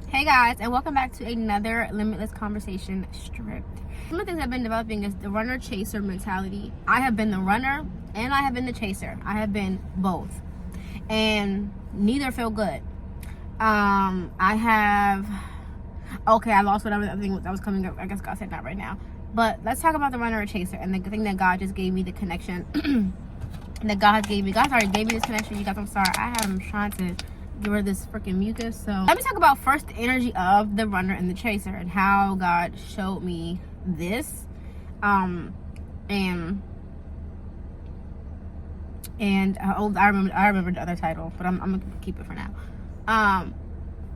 Hey guys, and welcome back to another Limitless Conversation Stripped. Some of the things I've been developing is the runner-chaser mentality. I have been the runner and I have been the chaser. I have been both. And neither feel good. I lost whatever that thing that was coming up. I guess God said that right now. But let's talk about the runner or chaser and the thing that God just gave me, the connection that God gave me. God already gave me this connection. You guys, I'm sorry. I'm trying to get rid of this freaking mucus. So let me talk about first the energy of the runner and the chaser and how God showed me this. I remember the other title, but I'm gonna keep it for now.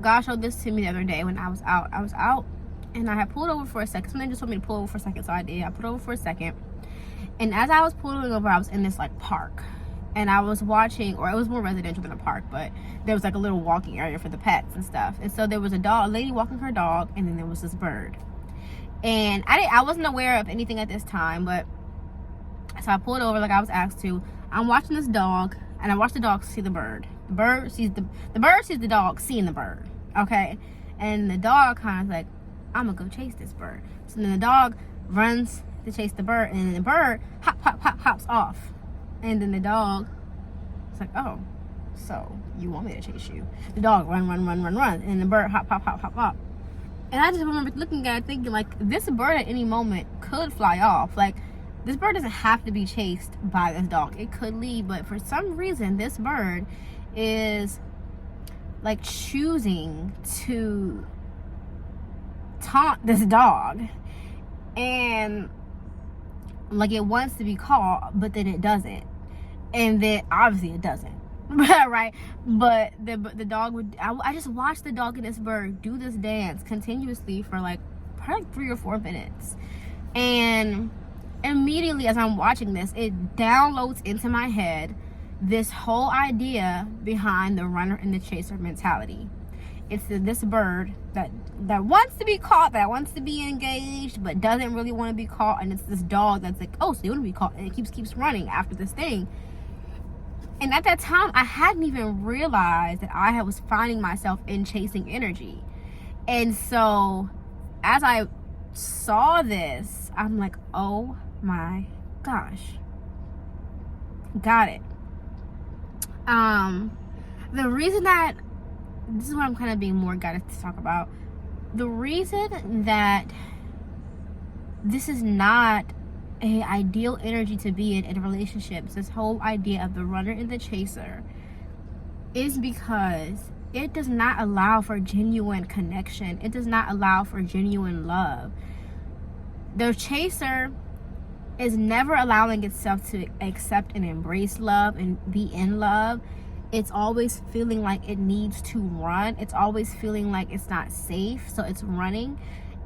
God showed this to me the other day when I was out and I had pulled over for a second. Somebody just told me to pull over for a second, so I did. I pulled over for a second, and as I was pulling over, I was in this like park, and I was watching, or it was more residential than a park, but there was like a little walking area for the pets and stuff. And so there was a lady walking her dog, and then there was this bird. And I wasn't aware of anything at this time, but so I pulled over like I was asked to. I'm watching this dog, and I watch the dog see the bird. The bird sees the dog seeing the bird. Okay, and the dog kind of like, I'm gonna go chase this bird. So then the dog runs to chase the bird, and then the bird hops off. And then the dog is like, oh, so you want me to chase you? The dog run. And the bird hop. And I just remember looking at it thinking, like, this bird at any moment could fly off. Like, this bird doesn't have to be chased by this dog. It could leave, but for some reason, this bird is, like, choosing to taunt this dog. And, like, it wants to be caught, but then it doesn't. And then obviously it doesn't. Right? But the dog would, I just watched the dog and this bird do this dance continuously for like probably 3 or 4 minutes. And immediately as I'm watching this, it downloads into my head this whole idea behind the runner and the chaser mentality. It's this bird that wants to be caught, that wants to be engaged, but doesn't really want to be caught. And it's this dog that's like, oh, so you want to be caught, and it keeps running after this thing. And at that time, I hadn't even realized that I was finding myself in chasing energy. And so as I saw this, I'm like, oh my gosh, got it. The reason that, this is what I'm kind of being more guided to talk about. The reason that this is not a ideal energy to be in relationships, this whole idea of the runner and the chaser, is because it does not allow for genuine connection. It does not allow for genuine love. The chaser is never allowing itself to accept and embrace love and be in love. It's always feeling like it needs to run. It's always feeling like it's not safe, so it's running.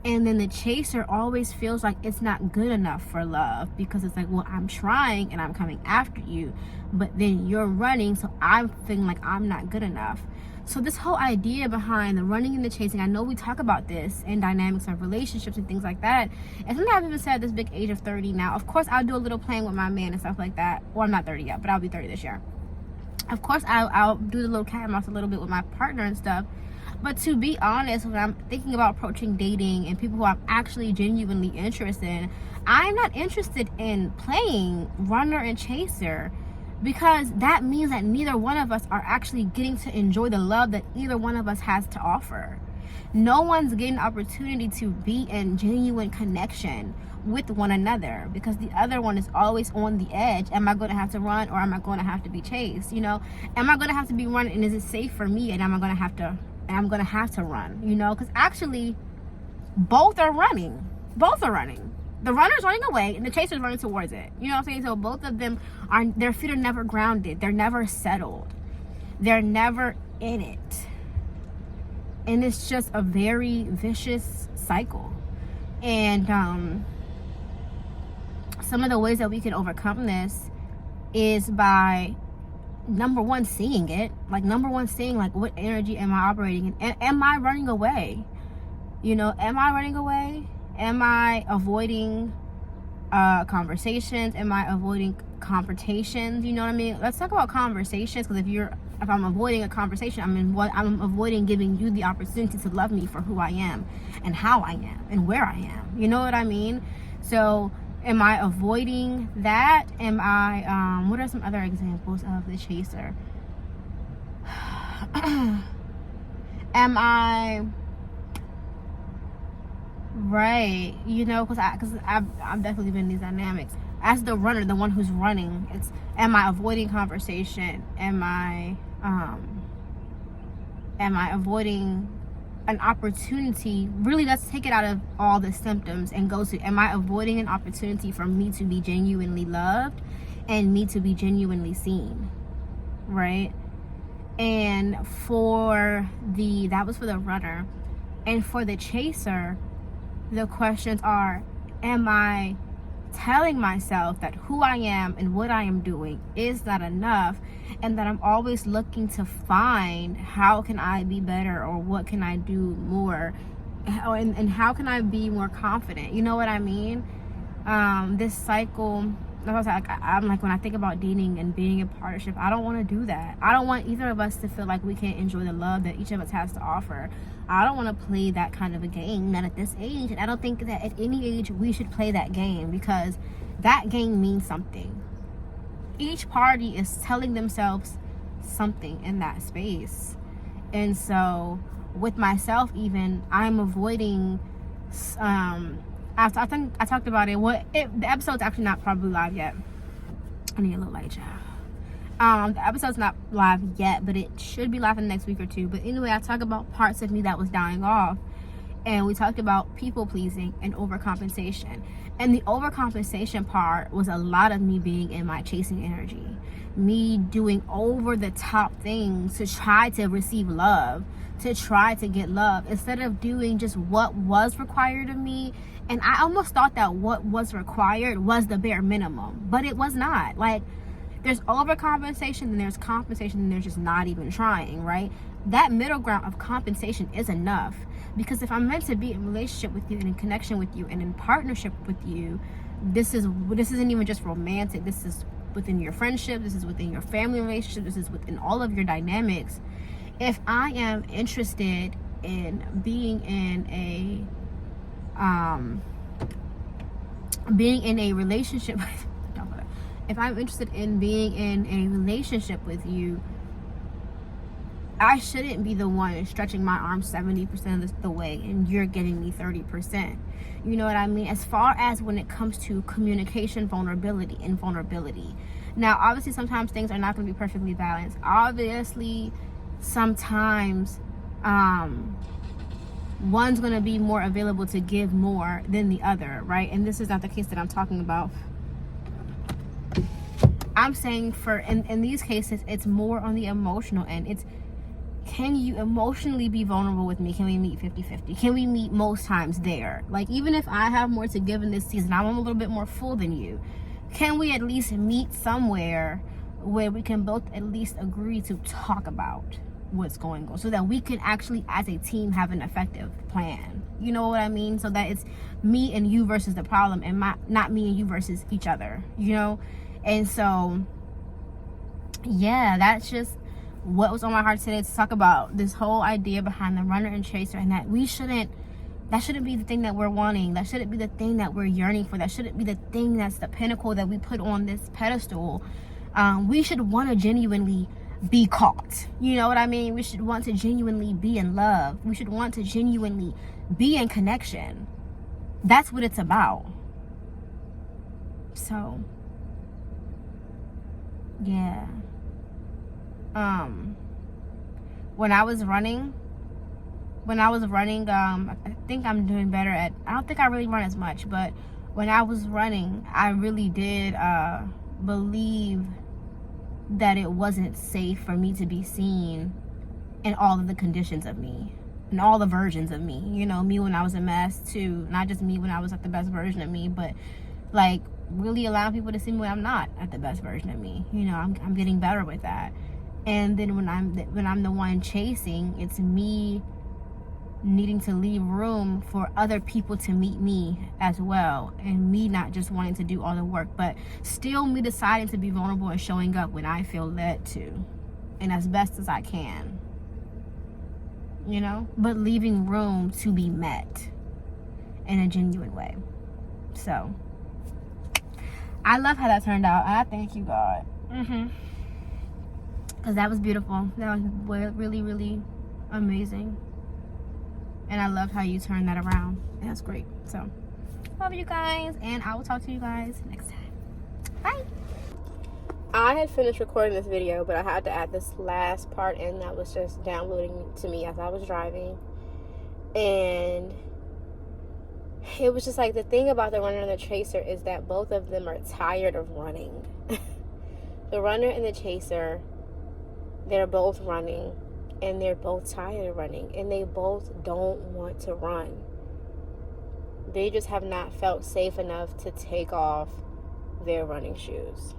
And then the chaser always feels like it's not good enough for love, because it's like, well, I'm trying and I'm coming after you, but then you're running, so I'm feeling like I'm not good enough. So this whole idea behind the running and the chasing, I know we talk about this in dynamics of relationships and things like that. And something I've even said at this big age of 30 now. Of course, I'll do a little playing with my man and stuff like that. Well, I'm not 30 yet, but I'll be 30 this year. Of course, I'll do the little cat and mouse a little bit with my partner and stuff. But to be honest, when I'm thinking about approaching dating and people who I'm actually genuinely interested in, I'm not interested in playing runner and chaser, because that means that neither one of us are actually getting to enjoy the love that either one of us has to offer. No one's getting the opportunity to be in genuine connection with one another, because the other one is always on the edge. Am I going to have to run, or am I going to have to be chased? You know, am I going to have to be running, and is it safe for me, and I'm going to have to run, you know? Because actually both are running. The runner's running away and the chaser's running towards it, you know what I'm saying? So both of them their feet are never grounded, they're never settled, they're never in it, and it's just a very vicious cycle. And some of the ways that we can overcome this is by, number one, seeing it. Like, what energy am I operating in? Am I running away? You know, am I running away? Am I avoiding conversations? Am I avoiding confrontations? You know what I mean? Let's talk about conversations, because if you're if I'm avoiding a conversation, I'm avoiding giving you the opportunity to love me for who I am and how I am and where I am. You know what I mean? So am I avoiding that? Am I, what are some other examples of the chaser? Am I, right, you know, because I've definitely been in these dynamics. As the runner, the one who's running, it's, am I avoiding conversation? Am I avoiding an opportunity? Really, let's take it out of all the symptoms and go to, am I avoiding an opportunity for me to be genuinely loved and me to be genuinely seen, right? And that was for the runner. And for the chaser, the questions are, am I telling myself that who I am and what I am doing is not enough, and that I'm always looking to find how can I be better, or what can I do more, and how can I be more confident? You know what I mean? This cycle, I'm like, when I think about dating and being in partnership, I don't want to do that. I don't want either of us to feel like we can't enjoy the love that each of us has to offer. I don't want to play that kind of a game, not at this age. And I don't think that at any age we should play that game, because that game means something. Each party is telling themselves something in that space. And so with myself, even, I'm avoiding, I think I talked about it. The episode's actually not probably live yet. I need a little light, child. The episode's not live yet, but it should be live in the next week or two. But anyway, I talk about parts of me that was dying off, and we talked about people pleasing and overcompensation. And the overcompensation part was a lot of me being in my chasing energy, me doing over the top things to try to receive love, to try to get love, instead of doing just what was required of me. And I almost thought that what was required was the bare minimum, but it was not. Like, there's overcompensation, and there's compensation, and there's just not even trying, right? That middle ground of compensation is enough, because if I'm meant to be in a relationship with you and in connection with you and in partnership with you, this isn't even just romantic. This is within your friendship. This is within your family relationship. This is within all of your dynamics. If I am interested in being in a relationship, if I'm interested in being in a relationship with you, I shouldn't be the one stretching my arms 70% of the way and you're getting me 30%. You know what I mean? As far as when it comes to communication, vulnerability. Now, obviously, sometimes things are not going to be perfectly balanced. Obviously, sometimes one's going to be more available to give more than the other, right? And this is not the case that I'm talking about. I'm saying in these cases, it's more on the emotional end. It's, can you emotionally be vulnerable with me? Can we meet 50-50? Can we meet most times there? Like, even if I have more to give in this season, I'm a little bit more full than you. Can we at least meet somewhere where we can both at least agree to talk about what's going on, so that we can actually, as a team, have an effective plan? You know what I mean? So that it's me and you versus the problem, and not me and you versus each other, you know? And so, yeah, that's just what was on my heart today, to talk about this whole idea behind the runner and chaser, and that that shouldn't be the thing that we're wanting. That shouldn't be the thing that we're yearning for. That shouldn't be the thing that's the pinnacle that we put on this pedestal. We should want to genuinely be caught. You know what I mean? We should want to genuinely be in love. We should want to genuinely be in connection. That's what it's about. So, yeah. When I was running, I think I'm doing better I don't think I really run as much, but when I was running, I really did believe that it wasn't safe for me to be seen in all of the conditions of me, and all the versions of me. You know, me when I was a mess too, not just me when I was like the best version of me, but like really allowing people to see me when I'm not at the best version of me. You know, I'm getting better with that. And then when I'm the one chasing, it's me needing to leave room for other people to meet me as well, and me not just wanting to do all the work, but still me deciding to be vulnerable and showing up when I feel led to. and as best as I can, you know, but leaving room to be met in a genuine way. So I love how that turned out, and I thank you, God. Because that was beautiful. That was really, really amazing. And I love how you turned that around. And that's great. So, love you guys. And I will talk to you guys next time. Bye. I had finished recording this video, but I had to add this last part in that was just downloading to me as I was driving. And it was just like, the thing about the runner and the chaser is that both of them are tired of running. The runner and the chaser, they're both running, and they're both tired of running, and they both don't want to run. They just have not felt safe enough to take off their running shoes.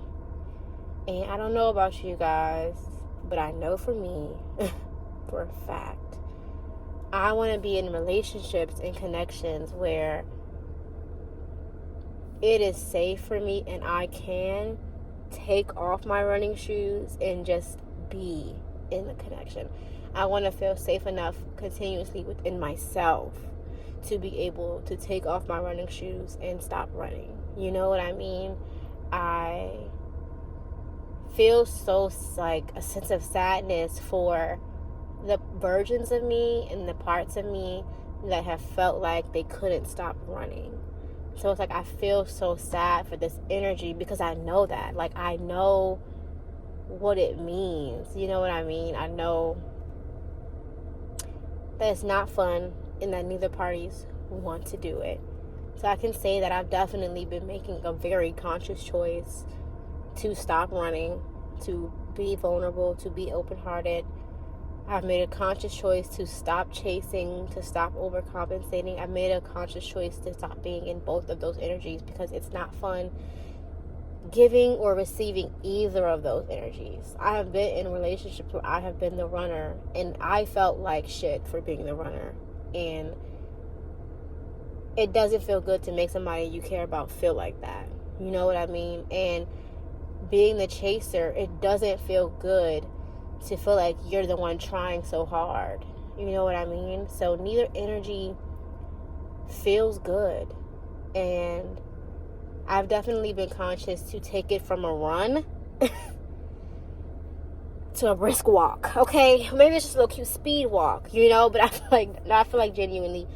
And I don't know about you guys, but I know for me, for a fact, I want to be in relationships and connections where it is safe for me and I can take off my running shoes and just be in the connection. I want to feel safe enough continuously within myself to be able to take off my running shoes and stop running. You know what I mean? I feel so like a sense of sadness for the versions of me and the parts of me that have felt like they couldn't stop running. So it's like I feel so sad for this energy because I know that. Like, I know what it means. You know what I mean? I know that it's not fun and that neither parties want to do it. So I can say that I've definitely been making a very conscious choice to stop running, to be vulnerable, to be open-hearted. I've made a conscious choice to stop chasing, to stop overcompensating. I've made a conscious choice to stop being in both of those energies because it's not fun giving or receiving either of those energies. I have been in relationships where I have been the runner and I felt like shit for being the runner. And it doesn't feel good to make somebody you care about feel like that. You know what I mean? And being the chaser, it doesn't feel good to feel like you're the one trying so hard. You know what I mean? So neither energy feels good. And I've definitely been conscious to take it from a run to a brisk walk. Okay? Maybe it's just a little cute speed walk, you know? But I feel like genuinely,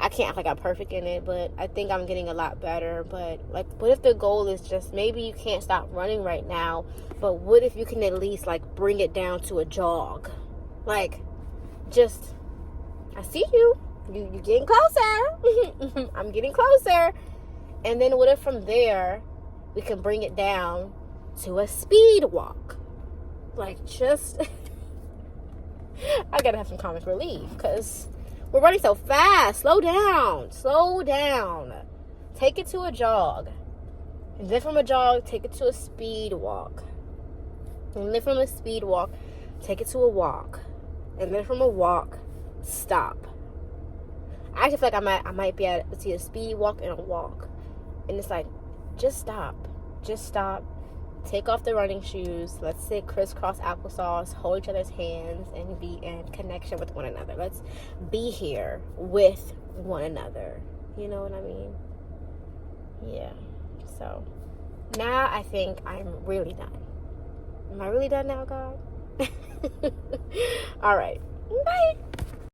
I can't act like I'm perfect in it, but I think I'm getting a lot better. But like, what if the goal is just, maybe you can't stop running right now, but what if you can at least like bring it down to a jog? Like, just, I see you. You're getting closer. I'm getting closer. And then what if from there we can bring it down to a speed walk? Like, just I gotta have some comic relief because we're running so fast. Slow down. Take it to a jog. And then from a jog, take it to a speed walk. And then from a speed walk, take it to a walk. And then from a walk, stop. I actually feel like I might be at a speed walk and a walk. And it's like, just stop. Take off the running shoes. Let's sit crisscross applesauce, hold each other's hands, and be in connection with one another. Let's be here with one another. You know what I mean? Yeah. So now I think I'm really done. Am I really done now, God? All right. Bye.